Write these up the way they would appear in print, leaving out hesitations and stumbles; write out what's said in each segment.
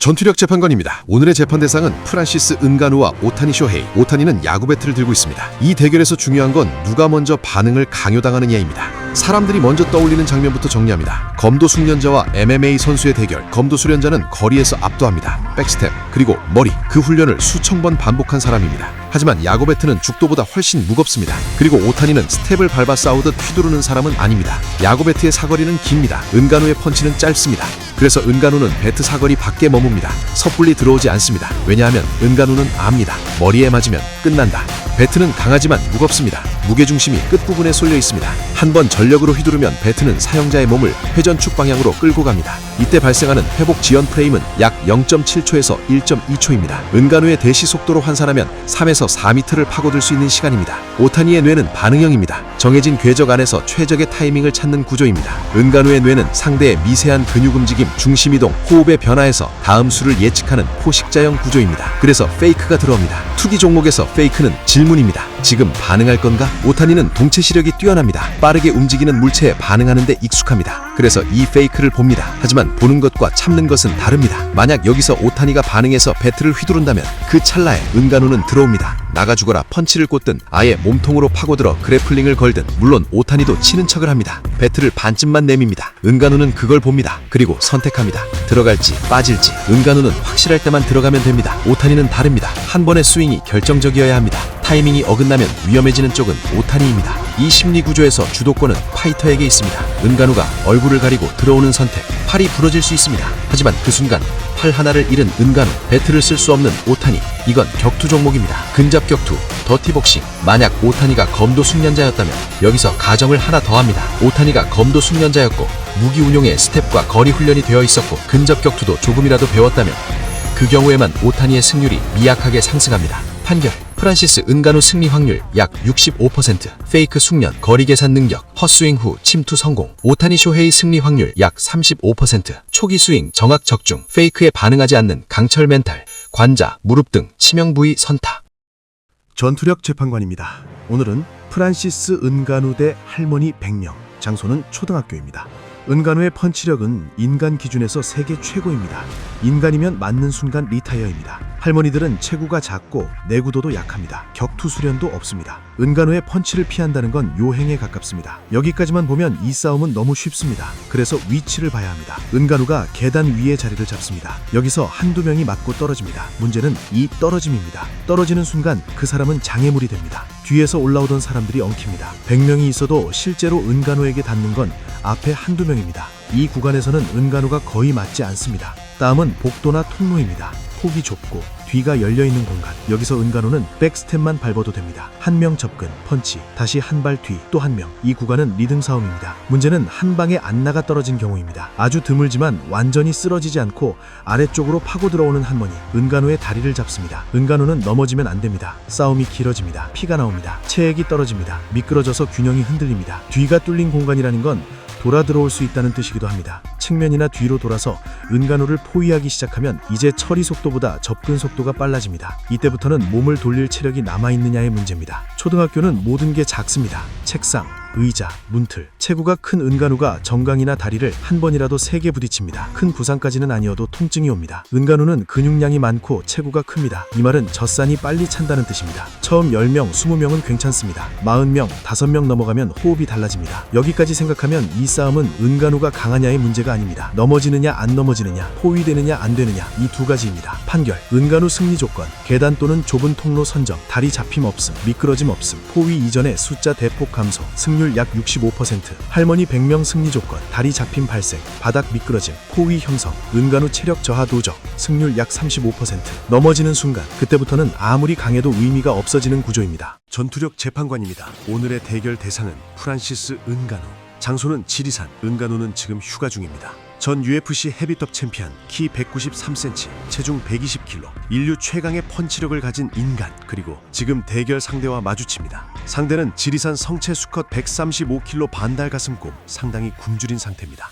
전투력 재판관입니다. 오늘의 재판 대상은 프란시스 은가누와 오타니 쇼헤이. 오타니는 야구 배트를 들고 있습니다. 이 대결에서 중요한 건 누가 먼저 반응을 강요당하느냐입니다. 사람들이 먼저 떠올리는 장면부터 정리합니다. 검도 숙련자와 MMA 선수의 대결. 검도 수련자는 거리에서 압도합니다. 백스텝, 그리고 머리, 그 훈련을 수천 번 반복한 사람입니다. 하지만 야구 배트는 죽도보다 훨씬 무겁습니다. 그리고 오타니는 스텝을 밟아 싸우듯 휘두르는 사람은 아닙니다. 야구 배트의 사거리는 깁니다. 은가누의 펀치는 짧습니다. 그래서 은가누는 배트 사거리 밖에 머뭅니다. 섣불리 들어오지 않습니다. 왜냐하면 은가누는 압니다. 머리에 맞으면 끝난다. 배트는 강하지만 무겁습니다. 무게중심이 끝부분에 쏠려 있습니다. 한 번 전력으로 휘두르면 배트는 사용자의 몸을 회전축 방향으로 끌고 갑니다. 이때 발생하는 회복 지연 프레임은 약 0.7초에서 1.2초입니다. 은가누의 대시 속도로 환산하면 3에서 4m를 파고들 수 있는 시간입니다. 오타니의 뇌는 반응형입니다. 정해진 궤적 안에서 최적의 타이밍을 찾는 구조입니다. 은가누의 뇌는 상대의 미세한 근육 움직임, 중심이동, 호흡의 변화에서 다음 수를 예측하는 포식자형 구조입니다. 그래서 페이크가 들어옵니다. 투기 종목에서 페이크는 질문입니다. 지금 반응할 건가? 오타니는 동체 시력이 뛰어납니다. 빠르게 움직이는 물체에 반응하는 데 익숙합니다. 그래서 이 페이크를 봅니다. 하지만 보는 것과 참는 것은 다릅니다. 만약 여기서 오타니가 반응해서 배트를 휘두른다면 그 찰나에 은가누는 들어옵니다. 나가 죽어라 펀치를 꽂든 아예 몸통으로 파고들어 그래플링을 걸든, 물론 오타니도 치는 척을 합니다. 배트를 반쯤만 내밉니다. 은가누는 그걸 봅니다. 그리고 선택합니다. 들어갈지 빠질지. 은가누는 확실할 때만 들어가면 됩니다. 오타니는 다릅니다. 한 번의 스윙이 결정적이어야 합니다. 타이밍이 어긋나면 위험해지는 쪽은 오타니입니다. 이 심리 구조에서 주도권은 파이터에게 있습니다. 은가누가 얼굴을 가리고 들어오는 선택, 팔이 부러질 수 있습니다. 하지만 그 순간 팔 하나를 잃은 은가누, 배트를 쓸 수 없는 오타니. 이건 격투 종목입니다. 근접 격투, 더티복싱. 만약 오타니가 검도 숙련자였다면 여기서 가정을 하나 더합니다. 오타니가 검도 숙련자였고 무기 운용에 스텝과 거리 훈련이 되어 있었고 근접 격투도 조금이라도 배웠다면 그 경우에만 오타니의 승률이 미약하게 상승합니다. 판결. 프란시스 은가누 승리 확률 약 65%. 페이크 숙련, 거리 계산 능력, 헛스윙 후 침투 성공. 오타니 쇼헤이 승리 확률 약 35%. 초기 스윙, 정확 적중, 페이크에 반응하지 않는 강철 멘탈, 관자, 무릎 등 치명 부위 선타. 전투력 재판관입니다. 오늘은 프란시스 은가누 대 할머니 100명. 장소는 초등학교입니다. 은가누의 펀치력은 인간 기준에서 세계 최고입니다. 인간이면 맞는 순간 리타이어입니다. 할머니들은 체구가 작고 내구도도 약합니다. 격투 수련도 없습니다. 은가누의 펀치를 피한다는 건 요행에 가깝습니다. 여기까지만 보면 이 싸움은 너무 쉽습니다. 그래서 위치를 봐야 합니다. 은가누가 계단 위에 자리를 잡습니다. 여기서 한두 명이 맞고 떨어집니다. 문제는 이 떨어짐입니다. 떨어지는 순간 그 사람은 장애물이 됩니다. 뒤에서 올라오던 사람들이 엉킵니다. 100명이 있어도 실제로 은가누에게 닿는 건 앞에 한두 명입니다. 이 구간에서는 은가누가 거의 맞지 않습니다. 다음은 복도나 통로입니다. 폭이 좁고 뒤가 열려있는 공간. 여기서 은가누는 백스텝만 밟아도 됩니다. 한 명 접근, 펀치, 다시 한 발 뒤, 또 한 명. 이 구간은 리듬 싸움입니다. 문제는 한 방에 안 나가 떨어진 경우입니다. 아주 드물지만 완전히 쓰러지지 않고 아래쪽으로 파고 들어오는 할머니. 은가누의 다리를 잡습니다. 은가누는 넘어지면 안 됩니다. 싸움이 길어집니다. 피가 나옵니다. 체액이 떨어집니다. 미끄러져서 균형이 흔들립니다. 뒤가 뚫린 공간이라는 건 돌아 들어올 수 있다는 뜻이기도 합니다. 측면이나 뒤로 돌아서 은가누를 포위하기 시작하면 이제 처리 속도보다 접근 속도가 빨라집니다. 이때부터는 몸을 돌릴 체력이 남아있느냐의 문제입니다. 초등학교는 모든 게 작습니다. 책상, 의자, 문틀. 체구가 큰 은가누가 정강이나 다리를 한 번이라도 세게 부딪힙니다. 큰 부상까지는 아니어도 통증이 옵니다. 은가누는 근육량이 많고 체구가 큽니다. 이 말은 젖산이 빨리 찬다는 뜻입니다. 처음 10명, 20명은 괜찮습니다. 40명, 5명 넘어가면 호흡이 달라집니다. 여기까지 생각하면 이 싸움은 은가누가 강하냐의 문제가 아닙니다. 넘어지느냐 안 넘어지느냐, 포위되느냐 안 되느냐, 이 두 가지입니다. 판결. 은가누 승리 조건. 계단 또는 좁은 통로 선정, 다리 잡힘 없음, 미끄러짐 없음, 포위 이전에 숫자 대폭 감소, 승률 약 65%. 할머니 100명 승리 조건. 다리 잡힘 발생, 바닥 미끄러짐, 포위 형성, 은가누 체력 저하 도적, 승률 약 35%. 넘어지는 순간, 그때부터는 아무리 강해도 의미가 없어지는 구조입니다. 전투력 재판관입니다. 오늘의 대결 대상은 프란시스 은가누. 장소는 지리산. 은가누는 지금 휴가 중입니다. 전 UFC 헤비톱 챔피언, 키 193cm, 체중 120kg, 인류 최강의 펀치력을 가진 인간, 그리고 지금 대결 상대와 마주칩니다. 상대는 지리산 성체 수컷 135kg 반달 가슴곰, 상당히 굶주린 상태입니다.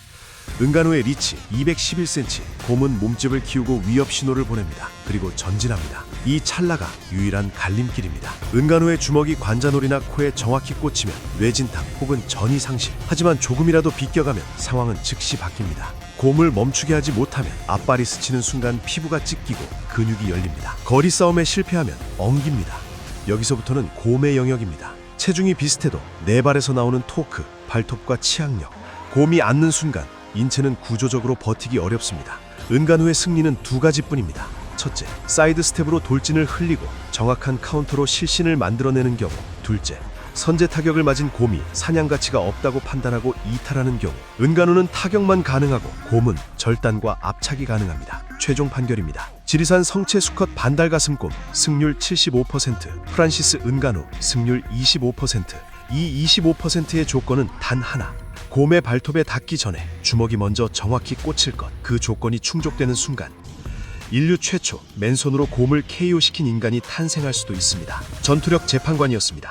은가누의 리치 211cm, 곰은 몸집을 키우고 위협 신호를 보냅니다. 그리고 전진합니다. 이 찰나가 유일한 갈림길입니다. 은가누의 주먹이 관자놀이나 코에 정확히 꽂히면 뇌진탕 혹은 전이 상실. 하지만 조금이라도 비껴가면 상황은 즉시 바뀝니다. 곰을 멈추게 하지 못하면 앞발이 스치는 순간 피부가 찢기고 근육이 열립니다. 거리 싸움에 실패하면 엉깁니다. 여기서부터는 곰의 영역입니다. 체중이 비슷해도 네 발에서 나오는 토크, 발톱과 치악력. 곰이 앉는 순간 인체는 구조적으로 버티기 어렵습니다. 은간우의 승리는 두 가지뿐입니다. 첫째, 사이드 스텝으로 돌진을 흘리고 정확한 카운터로 실신을 만들어내는 경우. 둘째, 선제 타격을 맞은 곰이 사냥 가치가 없다고 판단하고 이탈하는 경우. 은간우는 타격만 가능하고 곰은 절단과 압착이 가능합니다. 최종 판결입니다. 지리산 성체 수컷 반달 가슴곰 승률 75%, 프란시스 은간우 승률 25%. 이 25%의 조건은 단 하나. 곰의 발톱에 닿기 전에 주먹이 먼저 정확히 꽂힐 것. 그 조건이 충족되는 순간 인류 최초 맨손으로 곰을 KO시킨 인간이 탄생할 수도 있습니다. 전투력 재판관이었습니다.